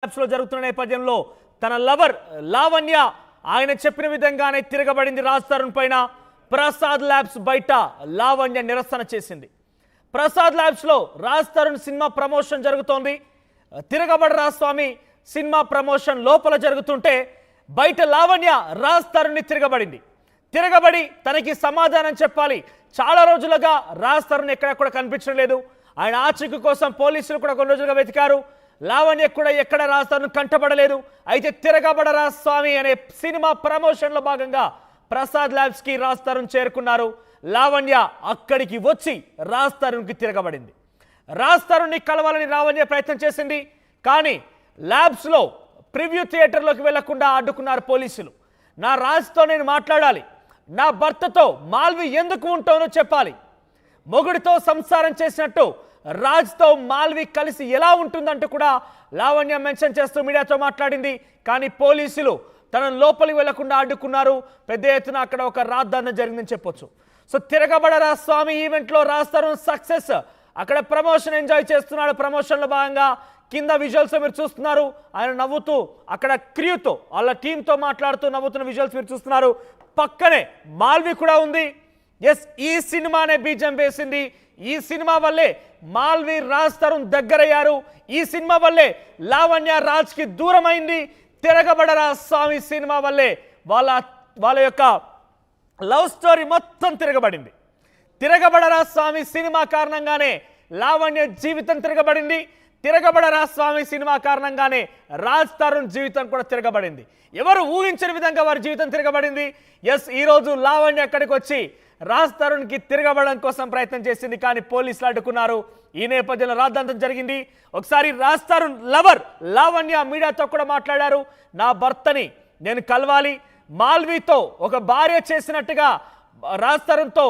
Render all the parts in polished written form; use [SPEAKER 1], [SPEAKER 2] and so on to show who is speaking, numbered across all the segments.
[SPEAKER 1] లో జరుగుతున్న నేపథ్యంలో తన లవర్ లావణ్య ఆయన చెప్పిన విధంగానే తిరగబడింది రాజ్ తరుణ్ పైన. ప్రసాద్ ల్యాబ్స్ బయట లావణ్య నిరసన చేసింది. ప్రసాద్ ల్యాబ్స్ లో రాజ్ తరుణ్ సినిమా ప్రమోషన్ జరుగుతోంది. తిరగబడరా స్వామి సినిమా ప్రమోషన్ లోపల జరుగుతుంటే బయట లావణ్య రాజ్ తరుణ్ని తిరగబడి తనకి సమాధానం చెప్పాలి. చాలా రోజులుగా రాజ్ తరుణ్ ఎక్కడ కనిపించడం లేదు. ఆయన ఆచూకీ కోసం పోలీసులు కూడా కొన్ని రోజులుగా వెతికారు. లావణ్య కూడా ఎక్కడ రాజ్ తరుణ్ కంటపడలేదు. అయితే తిరగబడరా స్వామి అనే సినిమా ప్రమోషన్ లో భాగంగా ప్రసాద్ ల్యాబ్స్ కి రాజ్ తరుణ్ చేరుకున్నారు. లావణ్య అక్కడికి వచ్చి రాజ్ తరుణ్ కి తిరగబడింది. రాజ్ తరుణ్ ని కలవాలని లావణ్య ప్రయత్నం చేసింది. కానీ ల్యాబ్స్ లో ప్రివ్యూ థియేటర్లోకి వెళ్లకుండా అడ్డుకున్నారు పోలీసులు. నా రాజ్తో నేను మాట్లాడాలి, నా భర్తతో మాల్వి ఎందుకు ఉంటానో చెప్పాలి, మొగుడితో సంసారం చేసినట్టు రాజ్తో మాల్వి కలిసి ఎలా ఉంటుందంటూ కూడా లావణ్య మెన్షన్ చేస్తూ మీడియాతో మాట్లాడింది. కానీ పోలీసులు తనను లోపలికి వెళ్లకుండా అడ్డుకున్నారు. పెద్ద ఎత్తున అక్కడ ఒక రాద్ధాంతం జరిగిందని చెప్పొచ్చు. సో తిరగబడరా స్వామి ఈవెంట్లో రాజ్ తరుణ్ సక్సెస్. అక్కడ ప్రమోషన్ ఎంజాయ్ చేస్తున్నాడు. ప్రమోషన్లో భాగంగా కింద విజువల్స్ మీరు చూస్తున్నారు. ఆయన నవ్వుతూ అక్కడ క్రూతో వాళ్ళ టీంతో మాట్లాడుతూ నవ్వుతున్న విజువల్స్ మీరు చూస్తున్నారు. పక్కనే మాల్వి కూడా ఉంది. ఎస్, ఈ సినిమానే బీజం వేసింది. ఈ సినిమా వల్లే మాల్వి రాజ్ తరుణ్ దగ్గరయ్యారు. ఈ సినిమా వల్లే లావణ్య రాజ్కి దూరమైంది. తిరగబడరా స్వామి సినిమా వల్లే వాళ్ళ యొక్క లవ్ స్టోరీ మొత్తం తిరగబడింది. తిరగబడరా స్వామి సినిమా కారణంగానే లావణ్య జీవితం తిరగబడింది. తిరగబడరా స్వామి సినిమా కారణంగానే రాజ్ తరుణ్ జీవితం కూడా తిరగబడింది. ఎవరు ఊహించని విధంగా వారి జీవితం తిరగబడింది. ఎస్, ఈరోజు లావణ్య అక్కడికి వచ్చి రాజ్ తరుణ్కి తిరగబడడం కోసం ప్రయత్నం చేసింది. కానీ పోలీసులు అడ్డుకున్నారు. ఈ నేపథ్యంలో రాద్ధాంతం జరిగింది. ఒకసారి రాజ్ తరుణ్ లవర్ లావణ్య మీడియాతో కూడా మాట్లాడారు. నా భర్తని నేను కలవాలి, మాల్వితో ఒక భార్య చేసినట్టుగా రాజ్ తరుణ్తో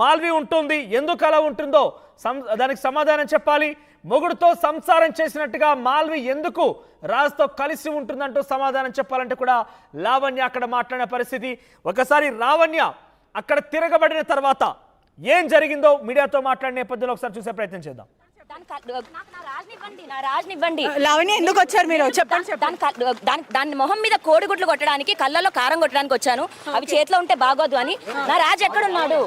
[SPEAKER 1] మాల్వి ఉంటుంది, ఎందుకు అలా ఉంటుందో దానికి సమాధానం చెప్పాలి, మొగుడుతో సంసారం చేసినట్టుగా మాల్వి ఎందుకు రాజ్తో కలిసి ఉంటుందంటూ సమాధానం చెప్పాలంటే కూడా లావణ్య అక్కడ మాట్లాడిన పరిస్థితి. ఒకసారి లావణ్య అక్కడ తిరగబడిన తర్వాత ఏం జరిగిందో మీడియాతో మాట్లాడిన నేపథ్యంలో ఒకసారి చూసే ప్రయత్నం చేద్దాం.
[SPEAKER 2] లావణ్య ఎందుకు వచ్చారు మీరు చెప్పండి.
[SPEAKER 3] దాని మొహం మీద కోడిగుడ్లు కొట్టడానికి, కళ్ళలో కారం కొట్టడానికి వచ్చాను. అవి చేతిలో ఉంటే బాగోదు అని. నా రాజు ఎక్కడున్నాడు?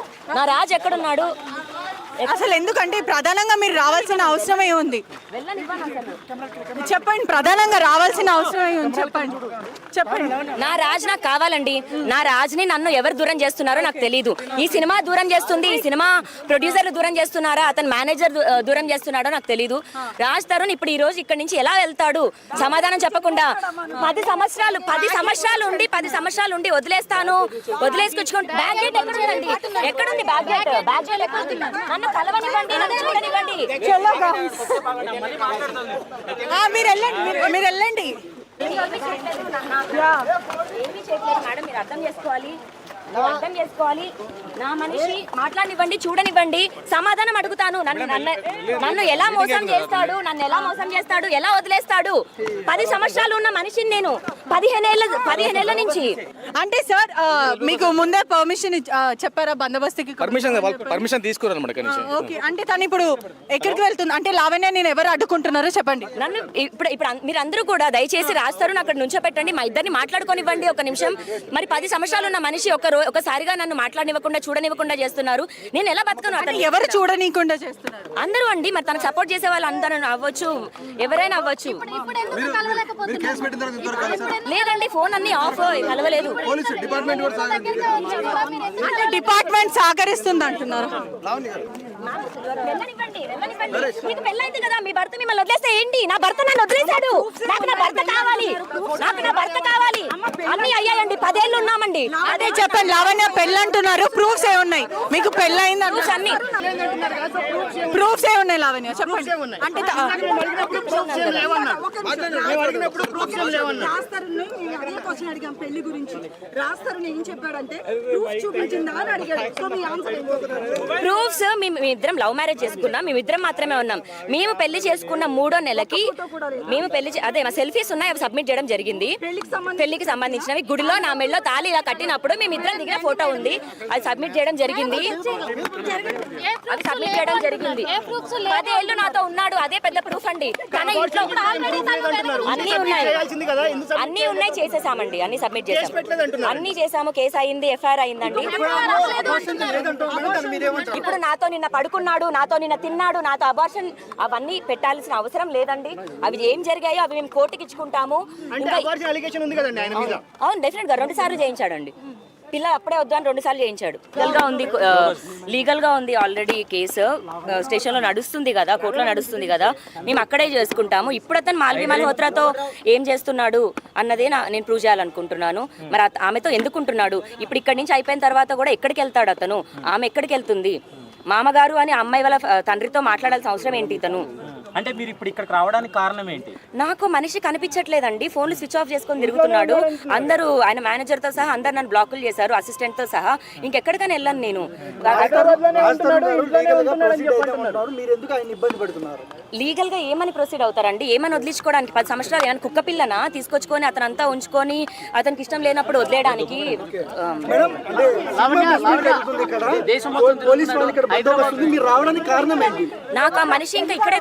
[SPEAKER 2] అసలు ఎందుకంటే ప్రధానంగా మీరు రావాల్సిన అవసరమే ఉంది. చెప్పండి, ప్రధానంగా రావాల్సిన అవసరమే ఉంది. చెప్పండి.
[SPEAKER 3] నా రాజు నాకు కావాలండి. నా రాజుని నన్ను ఎవరు దూరం చేస్తున్నారో నాకు తెలియదు. ఈ సినిమా దూరం చేస్తుంది, ఈ సినిమా ప్రొడ్యూసర్లు దూరం చేస్తున్నారా, అతని మేనేజర్ దూరం చేస్తున్నాడో నాకు తెలియదు. రాజ్ తరుణ్ ఇప్పుడు ఈ రోజు ఇక్కడ నుంచి ఎలా వెళ్తాడు సమాధానం చెప్పకుండా 10 సంవత్సరాలు ఉండి వదిలేసుకొచ్చుకుంటూ బ్యాగ్ గేట్ ఎక్కడుంది? బ్యాగ్ గేట్ నన్ను కలవనివ్వండి, నన్ను చూడనివ్వండి.
[SPEAKER 2] మీరు వెళ్ళండి.
[SPEAKER 3] ఏమీ చేయట్లేదు మేడం, మీరు అర్థం చేసుకోవాలి. నా మనిషి మాట్లాడనివ్వండి, చూడనివ్వండి, సమాధానం అడుగుతాను. నన్ను ఎలా మోసం చేస్తాడు, ఎలా వదిలేస్తాడు? 10 సంవత్సరాలు ఉన్న మనిషిని నేను 15 ఏళ్ల నుంచి.
[SPEAKER 2] అంటే సార్ మీకు ముందే పర్మిషన్ చెప్పారా బందోబస్తుకి?
[SPEAKER 4] పర్మిషన్ తీసుకున్నారు అన్నమాట.
[SPEAKER 2] ఓకే, అంటే తను ఇప్పుడు ఎక్కడికి వెళ్తుంది? అంటే లావణ్య నేను ఎవరు అడ్డుకుంటున్నారో చెప్పండి.
[SPEAKER 3] నన్ను ఇప్పుడు మీరు అందరూ కూడా దయచేసి రాజ్ తరుణ్ అక్కడ నుంచో పెట్టండి, మా ఇద్దరిని మాట్లాడుకోనివ్వండి ఒక నిమిషం. మరి 10 సంవత్సరాలు ఉన్న మనిషి ఒకసారిగా నన్ను మాట్లాడనివ్వకుండా, చూడనివ్వకుండా చేస్తున్నారు. నేను ఎలా బతకను? అతను
[SPEAKER 2] ఎవరు చూడనీయకుండా చేస్తున్నారు?
[SPEAKER 3] అందరూ అండి. మరి తనకు సపోర్ట్ చేసే వాళ్ళు అందరూ అవ్వచ్చు, ఎవరైనా అవ్వచ్చు. లేదండి, ఫోన్ అన్ని ఆఫ్, కలవలేదు.
[SPEAKER 2] అంటే డిపార్ట్మెంట్ సహకరిస్తుంది అంటున్నారు.
[SPEAKER 3] మీకు పెళ్ళైంది కదా, మీ భర్త మిమ్మల్ని వదిలేస్తే ఏంటి? నా భర్త నన్ను వదిలేశాడు. నాకు నా భర్త కావాలి. అన్ని అయ్యాయండి, 10 ఏళ్ళు ఉన్నామండి.
[SPEAKER 2] అదే చెప్పండి. లావణ్య పెళ్ళి అంటున్నారు, ప్రూఫ్స్ ఏ ఉన్నాయి? మీకు పెళ్ళైంది
[SPEAKER 3] అన్ని
[SPEAKER 2] ప్రూఫ్స్ ఏ ఉన్నాయి లావణ్య చెప్పండి. అంటే
[SPEAKER 5] పెళ్లి గురించి రాజ్ తరుణ్ ఏం చెప్పాడంటే చూపించిందా అని అడిగాడు.
[SPEAKER 3] ప్రూఫ్స్ మేమిద్దరం లవ్ మ్యారేజ్ చేసుకున్నాం, మేమిద్దరం మాత్రమే ఉన్నాం. మేము పెళ్లి చేసుకున్న 3వ నెలకి మా సెల్ఫీస్ ఉన్నాయి, అవి సబ్మిట్ చేయడం జరిగింది. పెళ్లికి సంబంధించి సంబంధించినవి. గుడిలో నా మెడలో తాళి ఇలా కట్టినప్పుడు మేమిద్దరం దిగిన ఫోటో ఉంది, అది సబ్మిట్ చేయడం జరిగింది. అది సబ్మిట్ చేయడం జరిగింది. 10 ఏళ్ళు నాతో ఉన్నాడు, అదే పెద్ద ప్రూఫ్ అండి. తన ఇంట్లో అన్ని ఉన్నాయి, చేసేసామండి, అన్ని సబ్మిట్ చేసాము, అన్ని చేసాము. కేసు అయింది, ఎఫ్ఐఆర్ అయిందండి. ఇప్పుడు నాతో నిన్న పడుకున్నాడు, నాతో నిన్న తిన్నాడు, నాతో అబార్షన్, అవన్నీ పెట్టాల్సిన అవసరం లేదండి. అవి ఏం జరిగాయో అవి మేము కోర్టుకి ఇచ్చుకుంటాము. అవును, డెఫినెట్ గా 2 సార్లు చేయించాడండి. పిల్ల అప్పుడే వద్దు అని 2 సార్లు చేయించాడు. లీగల్ గా ఉంది ఆల్రెడీ కేసు స్టేషన్ లో నడుస్తుంది కదా, కోర్టులో నడుస్తుంది కదా, మేము అక్కడే చేసుకుంటాము. ఇప్పుడు అతను మాల్వి మల్హోత్రాతో ఏం చేస్తున్నాడు అన్నదే నేను ప్రూవ్ చేయాలనుకుంటున్నాను. మరి ఆమెతో ఎందుకుంటున్నాడు? ఇప్పుడు ఇక్కడి నుంచి అయిపోయిన తర్వాత కూడా ఎక్కడికి వెళ్తాడు అతను? ఆమె ఎక్కడికి వెళ్తుంది? మామగారు అని అమ్మాయి వాళ్ళ తండ్రితో మాట్లాడాల్సిన అవసరం ఏంటి ఇతను?
[SPEAKER 6] అంటే మీరు ఇప్పుడు ఇక్కడికి రావడానికి కారణం ఏంటి?
[SPEAKER 3] నాకు మనిషి కనిపించట్లేదండి, ఫోన్లు స్విచ్ ఆఫ్ చేసుకొని తిరుగుతున్నాడు. అందరూ ఆయన మేనేజర్తో సహా అందరు నన్ను బ్లాకులు చేశారు, అసిస్టెంట్తో సహా. ఇంకెక్కడికైనా వెళ్ళాను నేను. లీగల్ గా ఏమని ప్రొసీడ్ అవుతారండి? ఏమని వదిలించుకోవడానికి? 10 సంవత్సరాలు ఏమైనా కుక్క పిల్లనా తీసుకొచ్చుకొని అతను అంతా ఉంచుకొని అతనికి ఇష్టం లేనప్పుడు వదిలేయడానికి?
[SPEAKER 6] దేశం మొత్తం
[SPEAKER 3] నాకు ఆ మనిషి ఇంకా ఇక్కడే